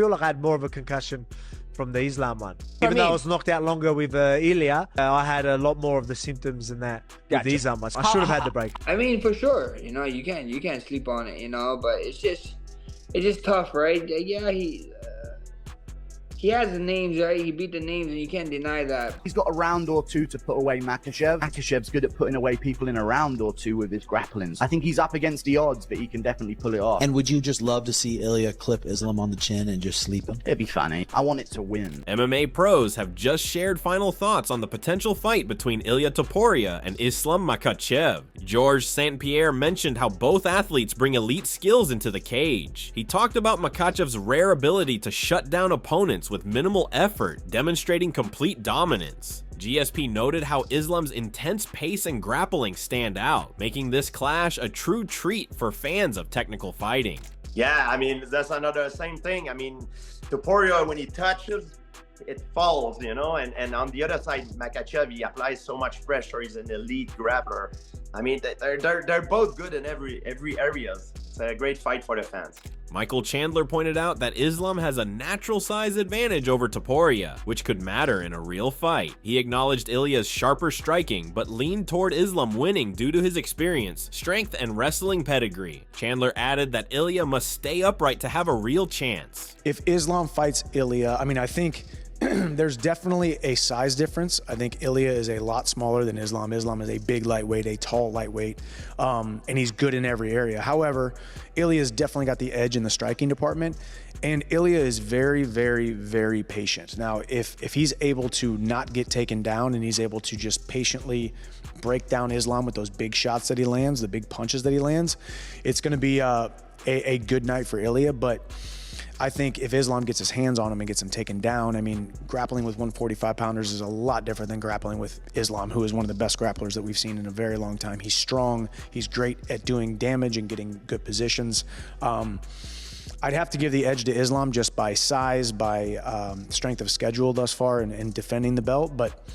feel like I had more of a concussion from the Islam one. Even though I was knocked out longer with Ilia, I had a lot more of the symptoms than that with the Islam one. I should have had the break. I mean, for sure, you know, you can't sleep on it, you know, but it's just tough, right? Yeah, he has the names, right? He beat the names, and you can't deny that. He's got a round or two to put away Makhachev. Makhachev's good at putting away people in a round or two with his grapplings. I think he's up against the odds, but he can definitely pull it off. And would you just love to see Ilia clip Islam on the chin and just sleep him? It'd be funny. I want it to win. MMA pros have just shared final thoughts on the potential fight between Ilia Topuria and Islam Makhachev. Georges St-Pierre mentioned how both athletes bring elite skills into the cage. He talked about Makhachev's rare ability to shut down opponents with minimal effort, demonstrating complete dominance. GSP noted how Islam's intense pace and grappling stand out, making this clash a true treat for fans of technical fighting. Yeah, I mean, that's another same thing. I mean, Topuria, when he touches, it falls, you know, and on the other side, Makhachev, he applies so much pressure. He's an elite grappler. I mean, they're both good in every area. It's a great fight for the fans. Michael Chandler pointed out that Islam has a natural size advantage over Topuria, which could matter in a real fight. He acknowledged Ilia's sharper striking, but leaned toward Islam winning due to his experience, strength, and wrestling pedigree. Chandler added that Ilia must stay upright to have a real chance. If Islam fights Ilia, I mean, I think there's definitely a size difference. I think Ilia is a lot smaller than Islam. Islam is a big lightweight, a tall lightweight, and he's good in every area. However, Ilia's definitely got the edge in the striking department, and Ilia is very, very, very patient. Now, if he's able to not get taken down and he's able to just patiently break down Islam with those big shots that he lands, the big punches that he lands, it's going to be a good night for Ilia. But I think if Islam gets his hands on him and gets him taken down, I mean, grappling with 145-pounders is a lot different than grappling with Islam, who is one of the best grapplers that we've seen in a very long time. He's strong. He's great at doing damage and getting good positions. I'd have to give the edge to Islam just by size, by strength of schedule thus far and defending the belt, but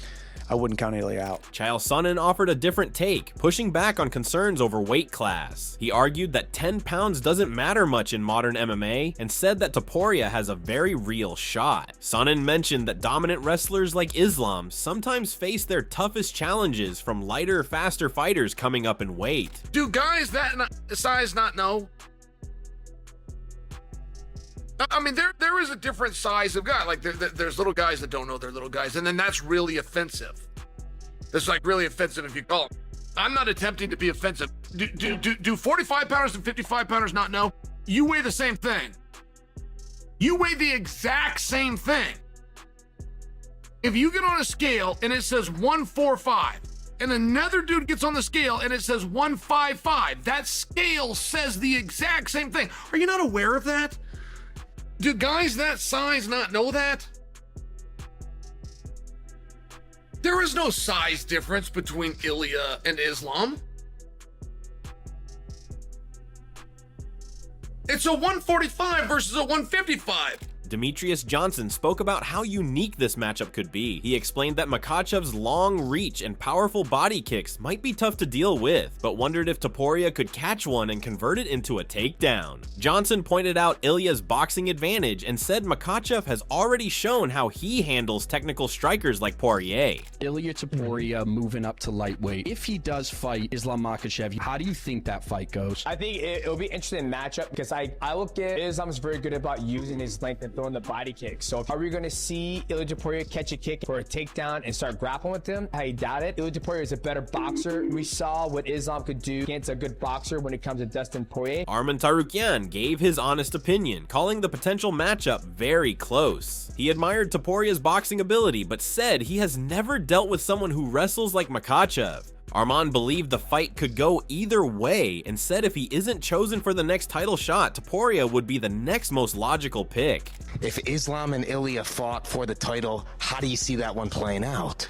I wouldn't count Ilia out. Chael Sonnen offered a different take, pushing back on concerns over weight class. He argued that 10 pounds doesn't matter much in modern MMA and said that Topuria has a very real shot. Sonnen mentioned that dominant wrestlers like Islam sometimes face their toughest challenges from lighter, faster fighters coming up in weight. Do guys that size not know? I mean, there is a different size of guy. Like there's little guys that don't know they're little guys, and then that's really offensive. That's like really offensive if you call them. I'm not attempting to be offensive. Do 45 pounders and 55 pounders not know? You weigh the same thing. You weigh the exact same thing. If you get on a scale and it says 145, and another dude gets on the scale and it says 155, that scale says the exact same thing. Are you not aware of that? Do guys that size not know that? There is no size difference between Ilia and Islam. It's a 145 versus a 155. Demetrius Johnson spoke about how unique this matchup could be. He explained that Makhachev's long reach and powerful body kicks might be tough to deal with, but wondered if Topuria could catch one and convert it into a takedown. Johnson pointed out Ilia's boxing advantage and said Makhachev has already shown how he handles technical strikers like Poirier. Ilia Topuria moving up to lightweight. If he does fight Islam Makhachev, how do you think that fight goes? I think it'll be an interesting matchup because I look at Islam's very good about using his length and throwing the body kick. So are we going to see Ilia Topuria catch a kick for a takedown and start grappling with him? I doubt it. Ilia Topuria is a better boxer. We saw what Islam could do against a good boxer when it comes to Dustin Poirier. Arman Tarukian gave his honest opinion, calling the potential matchup very close. He admired Topuria's boxing ability, but said he has never dealt with someone who wrestles like Makhachev. Arman believed the fight could go either way and said if he isn't chosen for the next title shot, Topuria would be the next most logical pick. If Islam and Ilia fought for the title, how do you see that one playing out?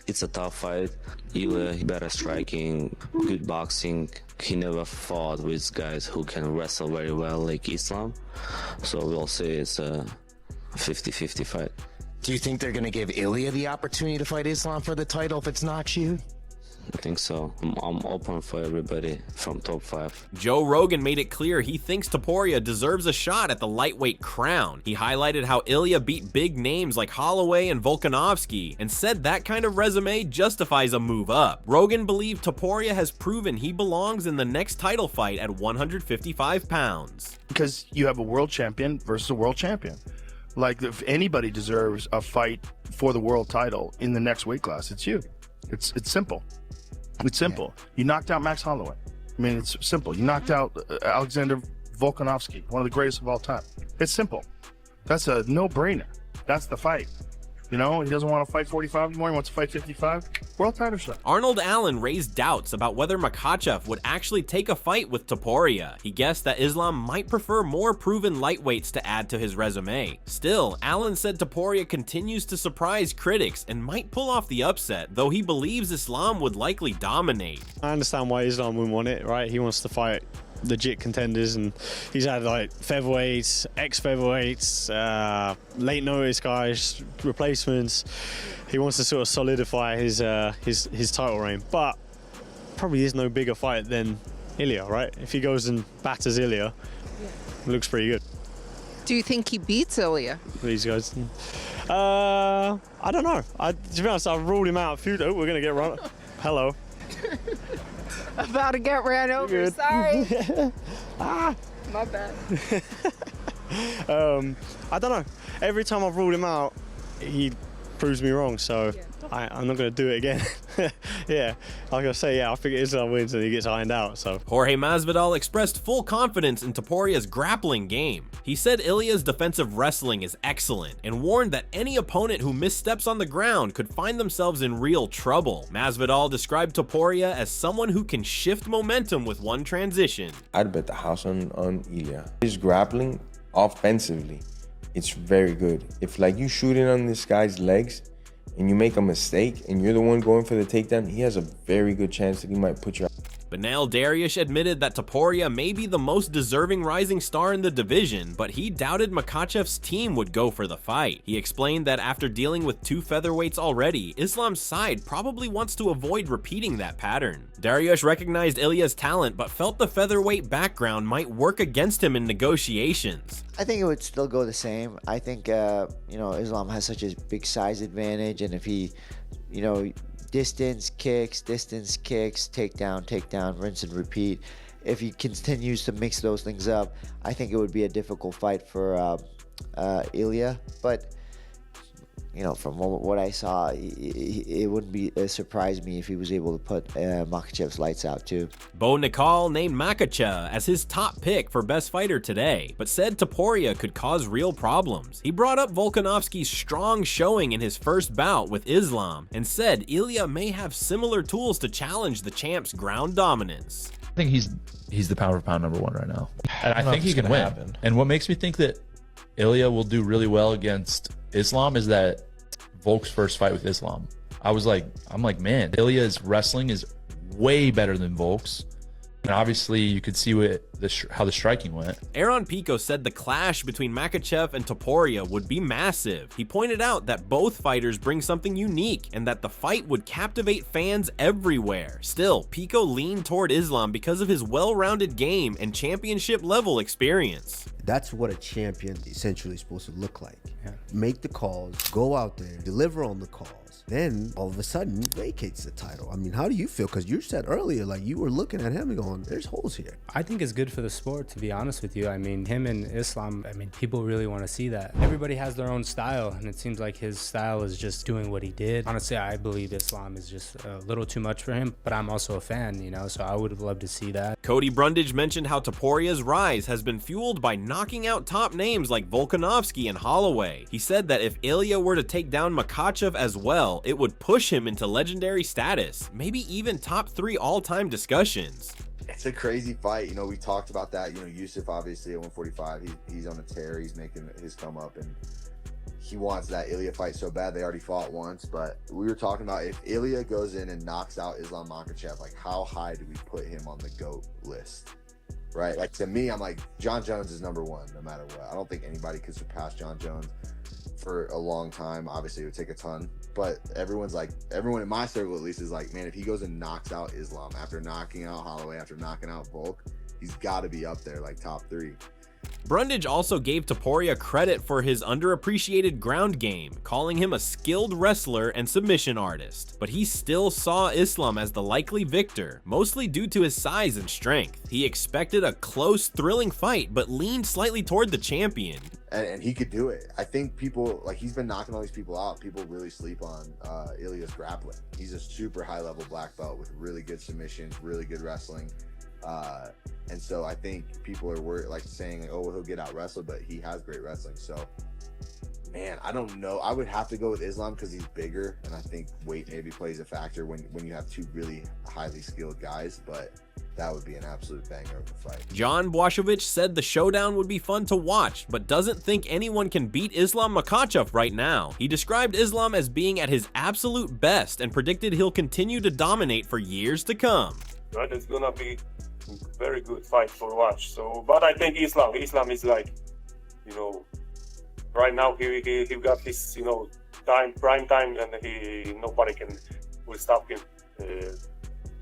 It's a tough fight. Ilia, better striking, good boxing. He never fought with guys who can wrestle very well like Islam. So we'll say it's a 50-50 fight. Do you think they're going to give Ilia the opportunity to fight Islam for the title if it's not you? I think so. I'm open for everybody from top 5. Joe Rogan made it clear he thinks Topuria deserves a shot at the lightweight crown. He highlighted how Ilia beat big names like Holloway and Volkanovski and said that kind of resume justifies a move up. Rogan believed Topuria has proven he belongs in the next title fight at 155 pounds. Because you have a world champion versus a world champion. Like, if anybody deserves a fight for the world title in the next weight class, it's you. It's simple. It's simple. You knocked out Max Holloway. I mean, it's simple. You knocked out Alexander Volkanovski, one of the greatest of all time. It's simple. That's a no-brainer. That's the fight. You know, he doesn't want to fight 45 anymore. He wants to fight 55. World title shot. Arnold Allen raised doubts about whether Makhachev would actually take a fight with Topuria. He guessed that Islam might prefer more proven lightweights to add to his resume. Still, Allen said Topuria continues to surprise critics and might pull off the upset, though he believes Islam would likely dominate. I understand why Islam wouldn't want it, right? He wants to fight legit contenders, and he's had like featherweights, ex-featherweights, late notice guys, replacements. He wants to sort of solidify his title reign, but probably is no bigger fight than Ilia, right? If he goes and batters Ilia, it looks pretty good. Do you think he beats Ilia? These guys, I don't know. To be honest, I've ruled him out a few. Oh, we're gonna get run. Hello. About to get ran over. Sorry. My bad. I don't know. Every time I've ruled him out, he proves me wrong. So I'm not going to do it again. Yeah, like I say, I think Islam wins and he gets ironed out. So Jorge Masvidal expressed full confidence in Topuria's grappling game. He said Ilia's defensive wrestling is excellent and warned that any opponent who missteps on the ground could find themselves in real trouble. Masvidal described Topuria as someone who can shift momentum with one transition. I'd bet the house on Ilia. His grappling offensively, it's very good. If like you shoot in on this guy's legs and you make a mistake and you're the one going for the takedown, he has a very good chance that he might put you out. Beneil Dariush admitted that Topuria may be the most deserving rising star in the division, but he doubted Makhachev's team would go for the fight. He explained that after dealing with 2 featherweights already, Islam's side probably wants to avoid repeating that pattern. Dariush recognized Ilia's talent, but felt the featherweight background might work against him in negotiations. I think it would still go the same. I think, Islam has such a big size advantage, and if he, distance kicks, takedown, rinse and repeat. If he continues to mix those things up, I think it would be a difficult fight for Ilia. But, from what I saw, it wouldn't surprise me if he was able to put Makhachev's lights out too. Bo Nickal named Makhachev as his top pick for best fighter today, but said Topuria could cause real problems. He brought up Volkanovski's strong showing in his first bout with Islam and said Ilia may have similar tools to challenge the champ's ground dominance. I think he's the pound for pound #1 right now, and I think he can win. Happen. And what makes me think that Ilia will do really well against Islam is that Volk's first fight with Islam, I'm like, man, Ilia's wrestling is way better than Volk's. And obviously, you could see how the striking went. Aaron Pico said the clash between Makhachev and Topuria would be massive. He pointed out that both fighters bring something unique and that the fight would captivate fans everywhere. Still, Pico leaned toward Islam because of his well-rounded game and championship-level experience. That's what a champion essentially is supposed to look like. Make the calls, go out there, deliver on the calls. Then all of a sudden vacates the title. I mean, how do you feel? Because you said earlier, like you were looking at him and going, there's holes here. I think it's good for the sport, to be honest with you. I mean, him and Islam, people really want to see that. Everybody has their own style, and it seems like his style is just doing what he did. Honestly, I believe Islam is just a little too much for him, but I'm also a fan, so I would have loved to see that. Cody Brundage mentioned how Topuria's rise has been fueled by knocking out top names like Volkanovski and Holloway. He said that if Ilia were to take down Makhachev as well, it would push him into legendary status, maybe even top 3 all-time discussions. It's a crazy fight. We talked about that. Yusuf obviously at 145, he's on a tear. He's making his come up, and he wants that Ilia fight so bad. They already fought once, but we were talking about if Ilia goes in and knocks out Islam Makhachev, like how high do we put him on the GOAT list? Right? Like to me, I'm like, John Jones is #1 no matter what. I don't think anybody could surpass John Jones for a long time. Obviously, it would take a ton. But everyone in my circle at least is like, man, if he goes and knocks out Islam after knocking out Holloway, after knocking out Volk, he's got to be up there like top 3. Brundage also gave Topuria credit for his underappreciated ground game, calling him a skilled wrestler and submission artist. But he still saw Islam as the likely victor, mostly due to his size and strength. He expected a close, thrilling fight, but leaned slightly toward the champion. And he could do it. I think people, like, he's been knocking all these people out. People really sleep on Ilia's grappling. He's a super high-level black belt with really good submissions, really good wrestling. And so I think people are worried, like saying, oh, well, he'll get out wrestled, but he has great wrestling. So, man, I don't know. I would have to go with Islam because he's bigger, and I think weight maybe plays a factor when you have 2 really highly skilled guys, but that would be an absolute banger of a fight. John Błaszkiewicz said the showdown would be fun to watch, but doesn't think anyone can beat Islam Makhachev right now. He described Islam as being at his absolute best and predicted he'll continue to dominate for years to come. Right, it's gonna be very good fight for watch. So, but I think Islam is like, you know, right now he got his, you know, prime time, and nobody will stop him.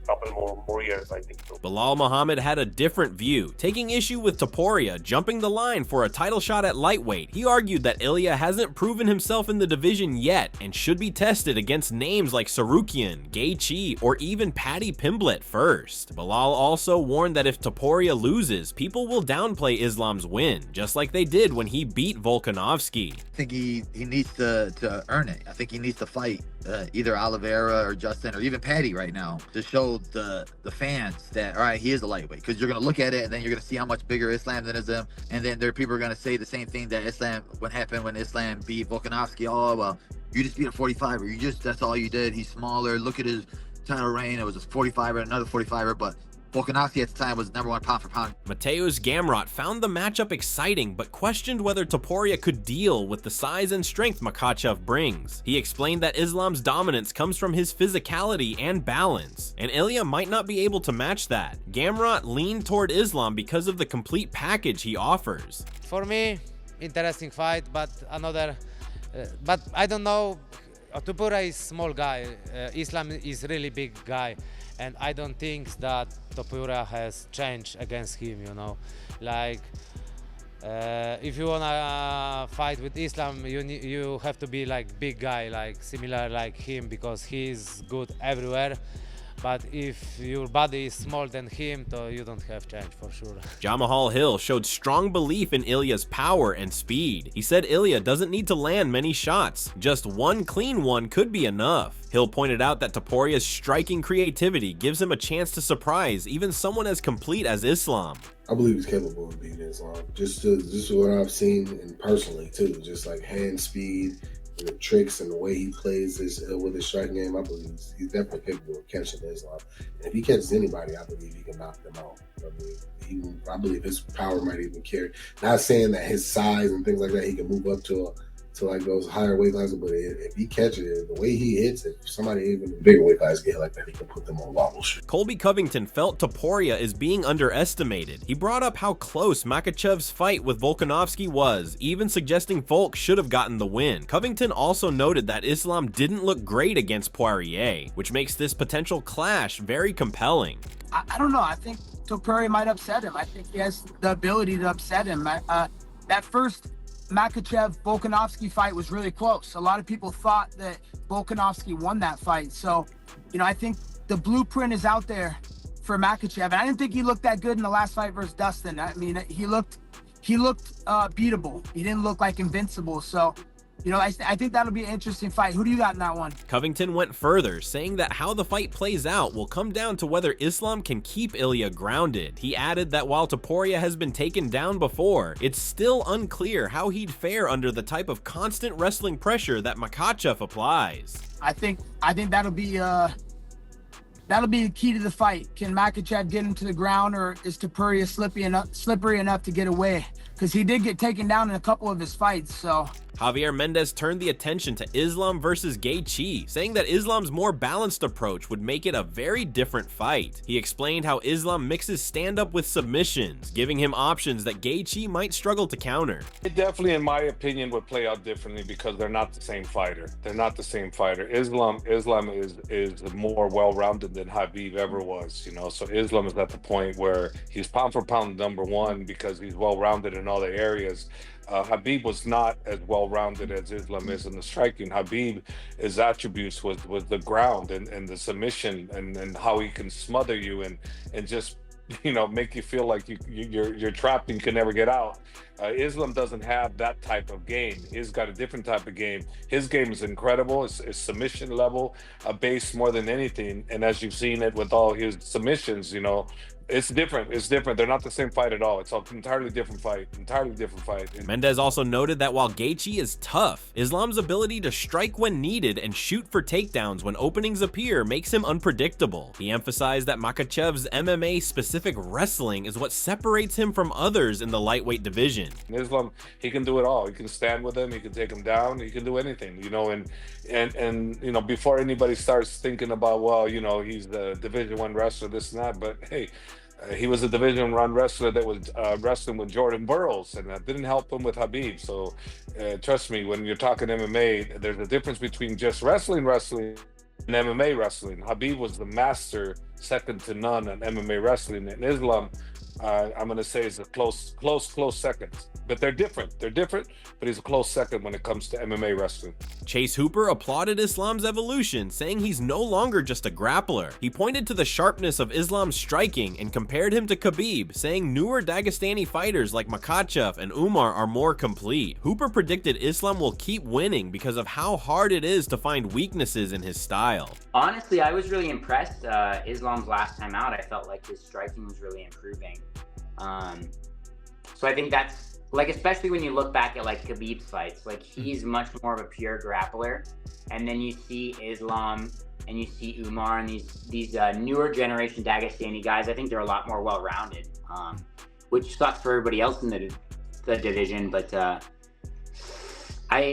Couple more years, I think. So. Bilal Muhammad had a different view, taking issue with Topuria jumping the line for a title shot at lightweight. He argued that Ilia hasn't proven himself in the division yet and should be tested against names like Sarukian, Gaethje, or even Paddy Pimblett first. Bilal also warned that if Topuria loses, people will downplay Islam's win, just like they did when he beat Volkanovski. I think he needs to earn it. I think he needs to fight either Oliveira or Justin or even Paddy right now to show the fans that, all right, he is a lightweight, because you're going to look at it and then you're going to see how much bigger Islam than is him, and then there are people are going to say the same thing that what happened when Islam beat Volkanovski. Oh, well, you just beat a 45er, that's all you did, he's smaller, look at his title reign, it was a 45er, another 45er, but Volkanovski at the time was #1 pound for pound. Mateusz Gamrot found the matchup exciting, but questioned whether Topuria could deal with the size and strength Makhachev brings. He explained that Islam's dominance comes from his physicality and balance, and Ilia might not be able to match that. Gamrot leaned toward Islam because of the complete package he offers. For me, interesting fight, but but I don't know. Topuria is small guy. Islam is really big guy. And I don't think that Topuria has changed against him, you know. Like, if you wanna fight with Islam, you have to be like big guy, like similar like him, because he's good everywhere. But if your body is smaller than him, so you don't have change for sure. Jamahal Hill showed strong belief in Ilia's power and speed. He said Ilia doesn't need to land many shots. Just one clean one could be enough. Hill pointed out that Topuria's striking creativity gives him a chance to surprise even someone as complete as Islam. I believe he's capable of beating Islam. Just what I've seen, and personally too, just like hand speed, the tricks and the way he plays with his striking game. I believe he's definitely capable of catching Islam. And if he catches anybody, I believe he can knock them out. I believe his power might even carry. Not saying that his size and things like that, he can move up to like those higher weight classes, but if he catches it, the way he hits it, if somebody even in bigger weight classes get like that, he can put them on wobble shit. Colby Covington felt Topuria is being underestimated. He brought up how close Makhachev's fight with Volkanovski was, even suggesting Volk should have gotten the win. Covington also noted that Islam didn't look great against Poirier, which makes this potential clash very compelling. I don't know. I think Topuria might upset him. I think he has the ability to upset him. That first Makhachev-Volkanovski fight was really close. A lot of people thought that Volkanovski won that fight. So, I think the blueprint is out there for Makhachev. And I didn't think he looked that good in the last fight versus Dustin. I mean, he looked beatable. He didn't look like invincible. So, I think that'll be an interesting fight. Who do you got in that one? Covington went further, saying that how the fight plays out will come down to whether Islam can keep Ilia grounded. He added that while Topuria has been taken down before, it's still unclear how he'd fare under the type of constant wrestling pressure that Makhachev applies. I think that'll be the key to the fight. Can Makhachev get him to the ground, or is Topuria slippery enough to get away? because he did get taken down in a couple of his fights. So Javier Mendez turned the attention to Islam versus Gaethje, saying that Islam's more balanced approach would make it a very different fight. He explained how Islam mixes stand-up with submissions, giving him options that Gaethje might struggle to counter. It definitely, in my opinion, would play out differently because they're not the same fighter. They're not the same fighter. Islam is more well-rounded than Khabib ever was, you know. So Islam is at the point where he's pound for pound number one because he's well-rounded in all the areas. Khabib was not as well-rounded as Islam is in the striking. His attributes was the ground and the submission and how he can smother you and just, you know, make you feel like you're trapped and you can never get out. Islam doesn't have that type of game. He's got a different type of game. His game is incredible. It's submission level, based more than anything. And as you've seen it with all his submissions, you know, it's different. It's different. They're not the same fight at all. It's an entirely different fight. Entirely different fight. Mendez also noted that while Gaethje is tough, Islam's ability to strike when needed and shoot for takedowns when openings appear makes him unpredictable. He emphasized that Makhachev's MMA-specific wrestling is what separates him from others in the lightweight division. Islam, he can do it all. He can stand with him. He can take him down. He can do anything, you know. And you know, before anybody starts thinking about, well, you know, he's the Division I wrestler, this and that, but hey. He was a Division I wrestler that was wrestling with Jordan Burroughs, and that didn't help him with Khabib. So trust me, when you're talking MMA, there's a difference between just wrestling and MMA wrestling. Khabib was the master, second to none in MMA wrestling. And Islam, I'm going to say, is a close second. But they're different. But he's a close second when it comes to MMA wrestling. Chase Hooper applauded Islam's evolution, saying he's no longer just a grappler. He pointed to the sharpness of Islam's striking and compared him to Khabib, saying newer Dagestani fighters like Makhachev and Umar are more complete. Hooper predicted Islam will keep winning because of how hard it is to find weaknesses in his style. Honestly, I was really impressed. Islam's last time out, I felt like his striking was really improving. So I think that's, like, especially when you look back at like Khabib's fights, like he's much more of a pure grappler, and then you see Islam and you see Umar and these newer generation Dagestani guys. I think they're a lot more well-rounded, which sucks for everybody else in the division. But I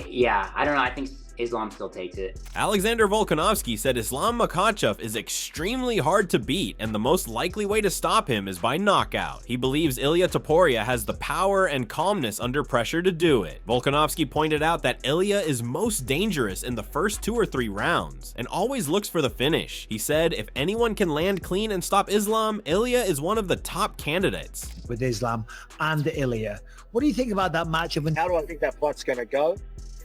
don't know. I think Islam still takes it. Alexander Volkanovski said Islam Makhachev is extremely hard to beat, and the most likely way to stop him is by knockout. He believes Ilia Topuria has the power and calmness under pressure to do it. Volkanovski pointed out that Ilia is most dangerous in the first 2 or 3 rounds, and always looks for the finish. He said if anyone can land clean and stop Islam, Ilia is one of the top candidates. With Islam and Ilia, what do you think about that matchup, and how do I think that fight's going to go?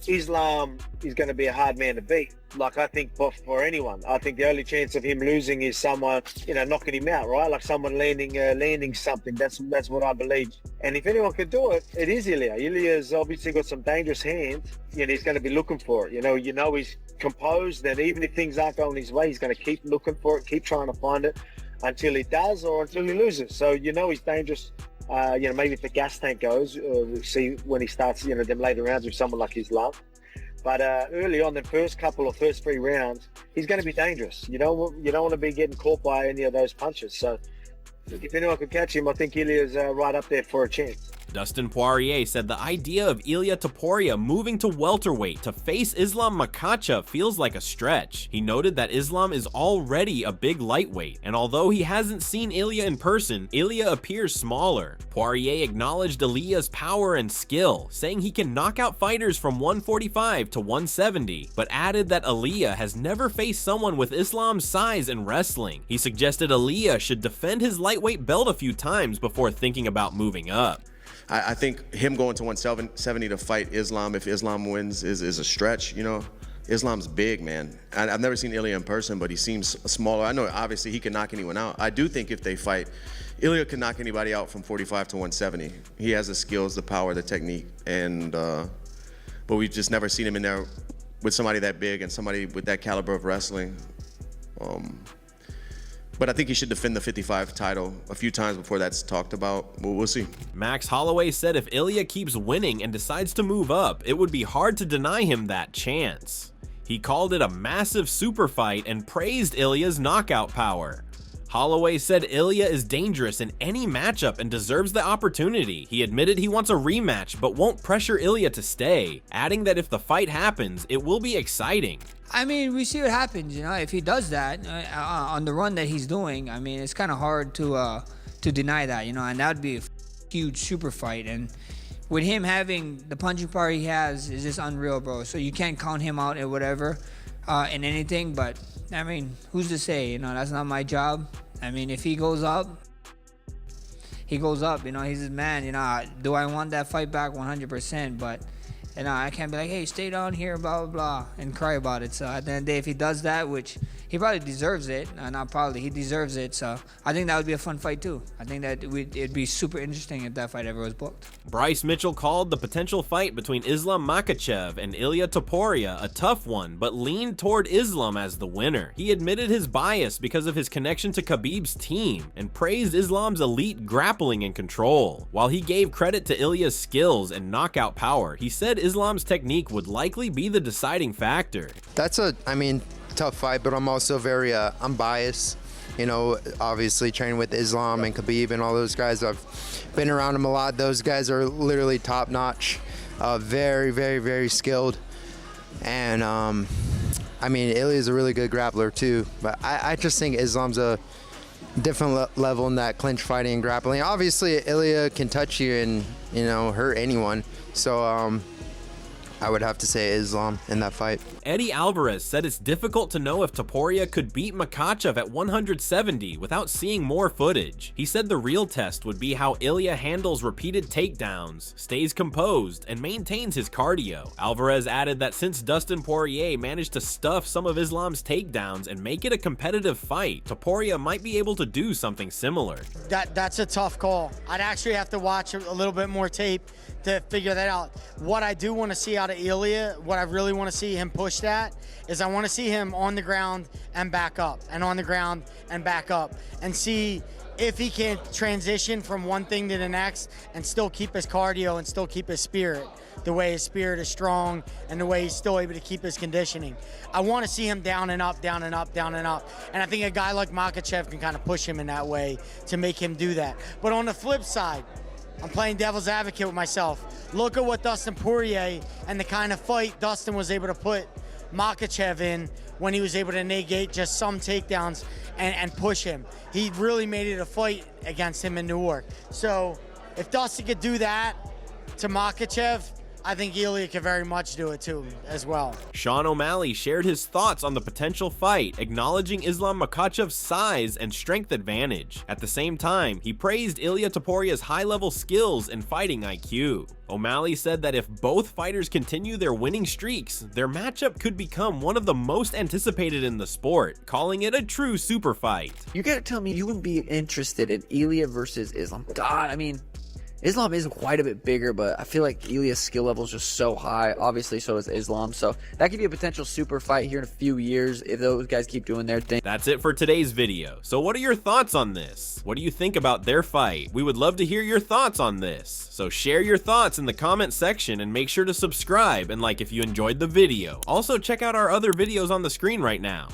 Islam is going to be a hard man to beat. Like, I think for anyone, I think the only chance of him losing is someone, you know, knocking him out, right? Like someone landing something. That's what I believe. And if anyone could do it, it is Ilia. Ilia's obviously got some dangerous hands. You know, he's going to be looking for it. You know, he's composed, and even if things aren't going his way, he's going to keep looking for it, keep trying to find it until he does or until he loses. So, you know, he's dangerous. You know, maybe if the gas tank goes, we'll see when he starts, you know, them later rounds with someone like Islam. But early on, the first 3 rounds, he's going to be dangerous. You don't want to be getting caught by any of those punches. So if anyone could catch him, I think Ilia's right up there for a chance. Dustin Poirier said the idea of Ilia Topuria moving to welterweight to face Islam Makhachev feels like a stretch. He noted that Islam is already a big lightweight, and although he hasn't seen Ilia in person, Ilia appears smaller. Poirier acknowledged Ilia's power and skill, saying he can knock out fighters from 145 to 170, but added that Ilia has never faced someone with Islam's size in wrestling. He suggested Ilia should defend his lightweight belt a few times before thinking about moving up. I think him going to 170 to fight Islam, if Islam wins, is a stretch, you know. Islam's big, man. I've never seen Ilia in person, but he seems smaller. I know, obviously, he can knock anyone out. I do think if they fight, Ilia can knock anybody out from 45 to 170. He has the skills, the power, the technique, and but we've just never seen him in there with somebody that big and somebody with that caliber of wrestling. But I think he should defend the 55 title a few times before that's talked about. We'll see. Max Holloway said if Ilia keeps winning and decides to move up, it would be hard to deny him that chance. He called it a massive super fight and praised Ilia's knockout power. Holloway said Ilia is dangerous in any matchup and deserves the opportunity. He admitted he wants a rematch but won't pressure Ilia to stay, adding that if the fight happens, it will be exciting. I mean, we see what happens, you know, if he does that on the run that he's doing. I mean, it's kind of hard to deny that, you know, and that would be a huge super fight. And with him having the punching power he has, is just unreal, bro. So you can't count him out or whatever in anything. But I mean, who's to say? You know, that's not my job. I mean, if he goes up, he goes up. You know, he's his man. You know, do I want that fight back? 100%. But you know, I can't be like, hey, stay down here, blah, blah, blah, and cry about it. So at the end of the day, if he does that, which he probably deserves it, not probably, he deserves it. So I think that would be a fun fight too. I think that it'd be super interesting if that fight ever was booked. Bryce Mitchell called the potential fight between Islam Makhachev and Ilia Topuria a tough one, but leaned toward Islam as the winner. He admitted his bias because of his connection to Khabib's team and praised Islam's elite grappling and control. While he gave credit to Ilia's skills and knockout power, he said Islam's technique would likely be the deciding factor. That's tough fight, but I'm also very I'm biased. You know, obviously training with Islam and Khabib and all those guys. I've been around them a lot. Those guys are literally top notch, very, very, very skilled. And I mean, Ilia's a really good grappler too. But I just think Islam's a different level in that clinch fighting and grappling. Obviously, Ilia can touch you and, you know, hurt anyone. So I would have to say Islam in that fight. Eddie Alvarez said it's difficult to know if Topuria could beat Makhachev at 170 without seeing more footage. He said the real test would be how Ilia handles repeated takedowns, stays composed, and maintains his cardio. Alvarez added that since Dustin Poirier managed to stuff some of Islam's takedowns and make it a competitive fight, Topuria might be able to do something similar. That's a tough call. I'd actually have to watch a little bit more tape to figure that out. What I do want to see out of Ilia, what I really want to see him push that, is I want to see him on the ground and back up, and on the ground and back up, and see if he can transition from one thing to the next and still keep his cardio and still keep his spirit, the way his spirit is strong and the way he's still able to keep his conditioning. I want to see him down and up, down and up, down and up. And I think a guy like Makhachev can kind of push him in that way to make him do that. But on the flip side, I'm playing devil's advocate with myself. Look at what Dustin Poirier and the kind of fight Dustin was able to put Makhachev in when he was able to negate just some takedowns and push him. He really made it a fight against him in Newark. So if Dustin could do that to Makhachev, I think Ilia could very much do it too as well. Sean O'Malley shared his thoughts on the potential fight, acknowledging Islam Makhachev's size and strength advantage. At the same time, he praised Ilia Topuria's high-level skills and fighting IQ. O'Malley said that if both fighters continue their winning streaks, their matchup could become one of the most anticipated in the sport, calling it a true super fight. You gotta tell me you wouldn't be interested in Ilia versus Islam. God, I mean, Islam is quite a bit bigger, but I feel like Ilia's skill level is just so high. Obviously, so is Islam. So that could be a potential super fight here in a few years if those guys keep doing their thing. That's it for today's video. So what are your thoughts on this? What do you think about their fight? We would love to hear your thoughts on this. So share your thoughts in the comment section and make sure to subscribe and like if you enjoyed the video. Also check out our other videos on the screen right now.